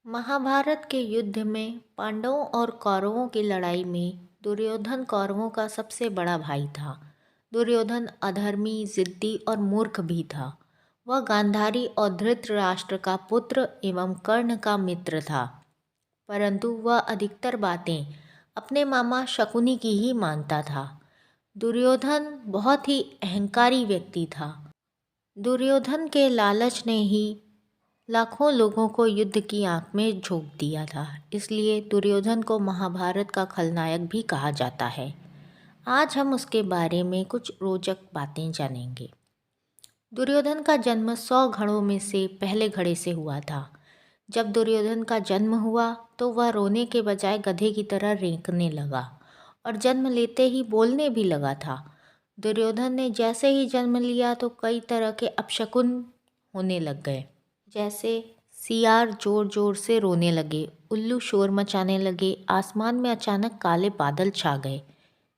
महाभारत के युद्ध में पांडवों और कौरवों की लड़ाई में दुर्योधन कौरवों का सबसे बड़ा भाई था। दुर्योधन अधर्मी, जिद्दी और मूर्ख भी था। वह गांधारी और धृतराष्ट्र का पुत्र एवं कर्ण का मित्र था, परंतु वह अधिकतर बातें अपने मामा शकुनी की ही मानता था। दुर्योधन बहुत ही अहंकारी व्यक्ति था। दुर्योधन के लालच ने ही लाखों लोगों को युद्ध की आंख में झोंक दिया था। इसलिए दुर्योधन को महाभारत का खलनायक भी कहा जाता है। आज हम उसके बारे में कुछ रोचक बातें जानेंगे। दुर्योधन का जन्म 100 घड़ों में से पहले घड़े से हुआ था। जब दुर्योधन का जन्म हुआ तो वह रोने के बजाय गधे की तरह रेंकने लगा और जन्म लेते ही बोलने भी लगा था। दुर्योधन ने जैसे ही जन्म लिया तो कई तरह के अपशकुन होने लग गए। जैसे सियार जोर जोर से रोने लगे, उल्लू शोर मचाने लगे, आसमान में अचानक काले बादल छा गए।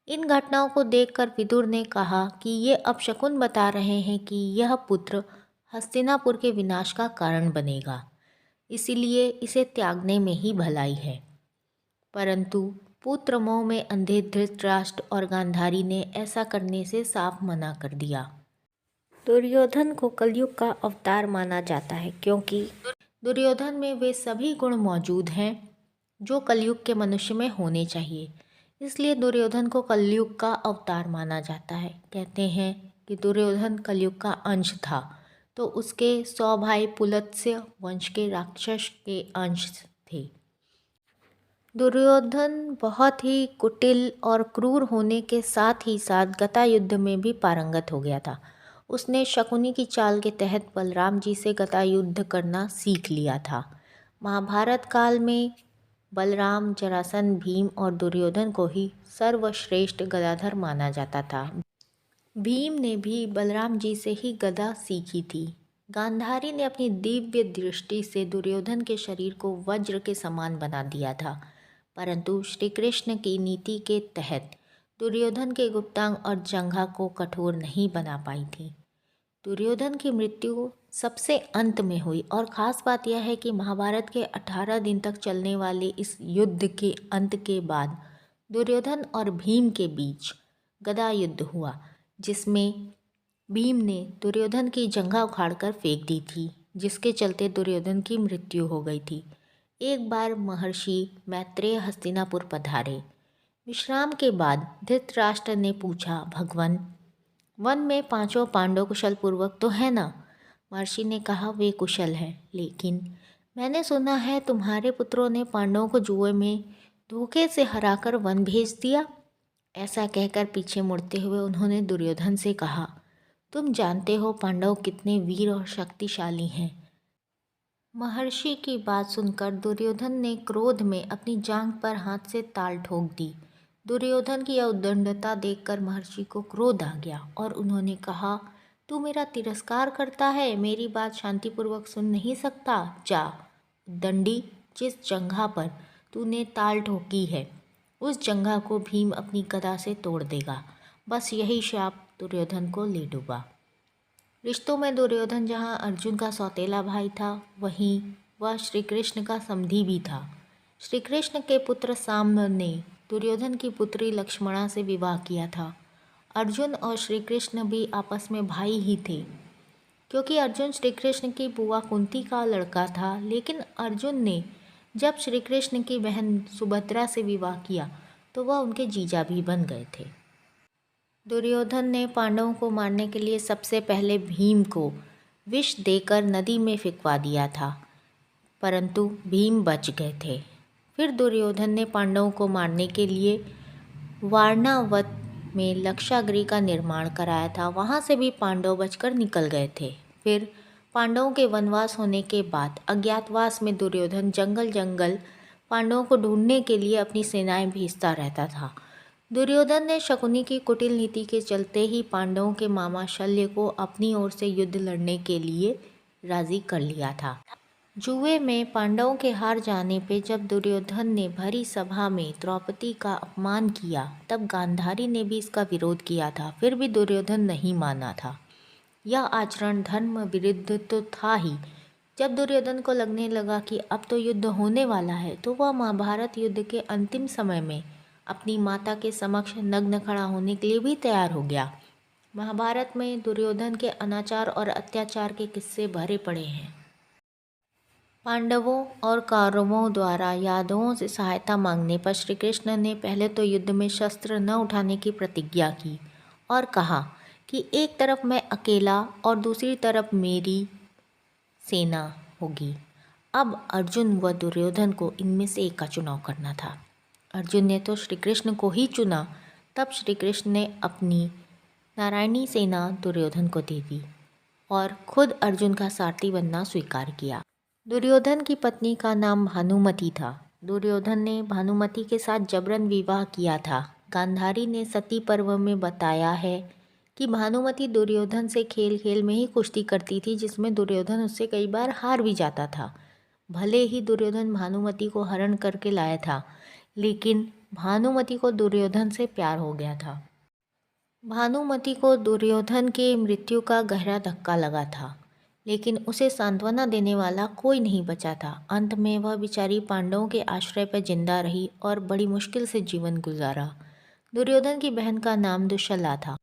इन घटनाओं को देखकर विदुर ने कहा कि ये अपशकुन बता रहे हैं कि यह पुत्र हस्तिनापुर के विनाश का कारण बनेगा, इसीलिए इसे त्यागने में ही भलाई है। परंतु पुत्र मोह में अंधे धृतराष्ट्र और गांधारी ने ऐसा करने से साफ मना कर दिया। दुर्योधन को कलयुग का अवतार माना जाता है क्योंकि दुर्योधन में वे सभी गुण मौजूद हैं जो कलयुग के मनुष्य में होने चाहिए। इसलिए दुर्योधन को कलयुग का अवतार माना जाता है। कहते हैं कि दुर्योधन कलयुग का अंश था, तो उसके 100 भाई पुलत्स्य वंश के राक्षस के अंश थे। दुर्योधन बहुत ही कुटिल और क्रूर होने के साथ ही साथ गदा युद्ध में भी पारंगत हो गया था। उसने शकुनी की चाल के तहत बलराम जी से गदा युद्ध करना सीख लिया था। महाभारत काल में बलराम, जरासंध, भीम और दुर्योधन को ही सर्वश्रेष्ठ गदाधर माना जाता था। भीम ने भी बलराम जी से ही गदा सीखी थी। गांधारी ने अपनी दिव्य दृष्टि से दुर्योधन के शरीर को वज्र के समान बना दिया था, परंतु श्री कृष्ण की नीति के तहत दुर्योधन के गुप्तांग और जंघा को कठोर नहीं बना पाई थी। दुर्योधन की मृत्यु सबसे अंत में हुई और ख़ास बात यह है कि महाभारत के 18 दिन तक चलने वाले इस युद्ध के अंत के बाद दुर्योधन और भीम के बीच गदा युद्ध हुआ, जिसमें भीम ने दुर्योधन की जंघा उखाड़कर फेंक दी थी, जिसके चलते दुर्योधन की मृत्यु हो गई थी। एक बार महर्षि मैत्रेय हस्तिनापुर पधारे। विश्राम के बाद धृतराष्ट्र ने पूछा, भगवन, वन में पांचों पांडव कुशल पूर्वक तो है ना? महर्षि ने कहा, वे कुशल हैं, लेकिन मैंने सुना है तुम्हारे पुत्रों ने पांडवों को जुए में धोखे से हराकर वन भेज दिया। ऐसा कहकर पीछे मुड़ते हुए उन्होंने दुर्योधन से कहा, तुम जानते हो पांडव कितने वीर और शक्तिशाली हैं। महर्षि की बात सुनकर दुर्योधन ने क्रोध में अपनी जांघ पर हाथ से ताल ठोक दी। दुर्योधन की यह उद्दंडता देखकर महर्षि को क्रोध आ गया और उन्होंने कहा, तू मेरा तिरस्कार करता है, मेरी बात शांतिपूर्वक सुन नहीं सकता? जा उद्दंडी, जिस जंघा पर तूने ताल ठोकी है उस जंघा को भीम अपनी गदा से तोड़ देगा। बस यही शाप दुर्योधन को ले डूबा। रिश्तों में दुर्योधन जहाँ अर्जुन का सौतेला भाई था, वहीं वह श्री कृष्ण का समधी भी था। श्री कृष्ण के पुत्र सांब ने दुर्योधन की पुत्री लक्ष्मणा से विवाह किया था। अर्जुन और श्री कृष्ण भी आपस में भाई ही थे, क्योंकि अर्जुन श्री कृष्ण की बुआ कुंती का लड़का था। लेकिन अर्जुन ने जब श्री कृष्ण की बहन सुभद्रा से विवाह किया तो वह उनके जीजा भी बन गए थे। दुर्योधन ने पांडवों को मारने के लिए सबसे पहले भीम को विष देकर नदी में फेंकवा दिया था, परंतु भीम बच गए थे। फिर दुर्योधन ने पांडवों को मारने के लिए वारणावत में लक्षागृह का निर्माण कराया था। वहाँ से भी पांडव बचकर निकल गए थे। फिर पांडवों के वनवास होने के बाद अज्ञातवास में दुर्योधन जंगल जंगल पांडवों को ढूंढने के लिए अपनी सेनाएं भेजता रहता था। दुर्योधन ने शकुनी की कुटिल नीति के चलते ही पांडवों के मामा शल्य को अपनी ओर से युद्ध लड़ने के लिए राजी कर लिया था। जुए में पांडवों के हार जाने पे जब दुर्योधन ने भरी सभा में द्रौपदी का अपमान किया, तब गांधारी ने भी इसका विरोध किया था। फिर भी दुर्योधन नहीं माना था। यह आचरण धर्म विरुद्ध तो था ही, जब दुर्योधन को लगने लगा कि अब तो युद्ध होने वाला है, तो वह महाभारत युद्ध के अंतिम समय में अपनी माता के समक्ष नग्न खड़ा होने के लिए भी तैयार हो गया। महाभारत में दुर्योधन के अनाचार और अत्याचार के किस्से भरे पड़े हैं। पांडवों और कौरवों द्वारा यादवों से सहायता मांगने पर श्री कृष्ण ने पहले तो युद्ध में शस्त्र न उठाने की प्रतिज्ञा की और कहा कि एक तरफ मैं अकेला और दूसरी तरफ मेरी सेना होगी। अब अर्जुन व दुर्योधन को इनमें से एक का चुनाव करना था। अर्जुन ने तो श्री कृष्ण को ही चुना। तब श्री कृष्ण ने अपनी नारायणी सेना दुर्योधन को दे दी और खुद अर्जुन का सारथी बनना स्वीकार किया। दुर्योधन की पत्नी का नाम भानुमति था। दुर्योधन ने भानुमति के साथ जबरन विवाह किया था। गांधारी ने सती पर्व में बताया है कि भानुमति दुर्योधन से खेल खेल में ही कुश्ती करती थी, जिसमें दुर्योधन उससे कई बार हार भी जाता था। भले ही दुर्योधन भानुमति को हरण करके लाया था, लेकिन भानुमति को दुर्योधन से प्यार हो गया था। भानुमति को दुर्योधन के मृत्यु का गहरा धक्का लगा था, लेकिन उसे सांत्वना देने वाला कोई नहीं बचा था। अंत में वह बेचारी पांडवों के आश्रय पर जिंदा रही और बड़ी मुश्किल से जीवन गुजारा। दुर्योधन की बहन का नाम दुश्शला था,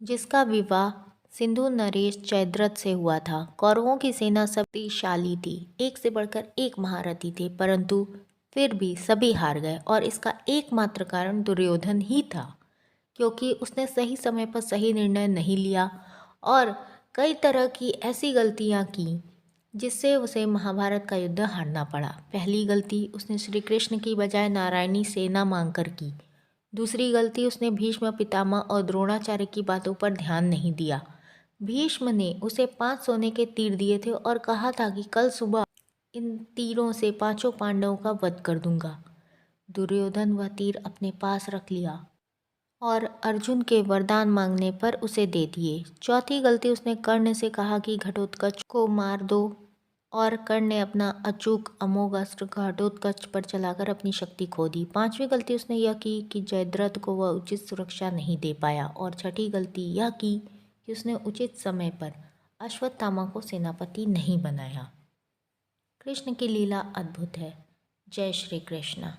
जिसका विवाह सिंधु नरेश जयद्रथ से हुआ था। कौरवों की सेना शक्तिशाली थी, एक से बढ़कर एक महारथी थे, परंतु फिर भी सभी हार गए और इसका एकमात्र कारण दुर्योधन ही था, क्योंकि उसने सही समय पर सही निर्णय नहीं लिया और कई तरह की ऐसी गलतियां की जिससे उसे महाभारत का युद्ध हारना पड़ा। पहली गलती उसने श्री कृष्ण की बजाय नारायणी सेना मांगकर की। दूसरी गलती उसने भीष्म पितामह और द्रोणाचार्य की बातों पर ध्यान नहीं दिया। भीष्म ने उसे 5 सोने के तीर दिए थे और कहा था कि कल सुबह इन तीरों से 5 पांडवों का वध कर दूंगा। दुर्योधन वह तीर अपने पास रख लिया और अर्जुन के वरदान मांगने पर उसे दे दिए। चौथी गलती उसने कर्ण से कहा कि घटोत्कच को मार दो और कर्ण ने अपना अचूक अमोघ अस्त्र घटोत्कच पर चलाकर अपनी शक्ति खो दी। पांचवी गलती उसने यह की कि जयद्रथ को वह उचित सुरक्षा नहीं दे पाया और छठी गलती यह की कि उसने उचित समय पर अश्वत्थामा को सेनापति नहीं बनाया। कृष्ण की लीला अद्भुत है। जय श्री कृष्ण।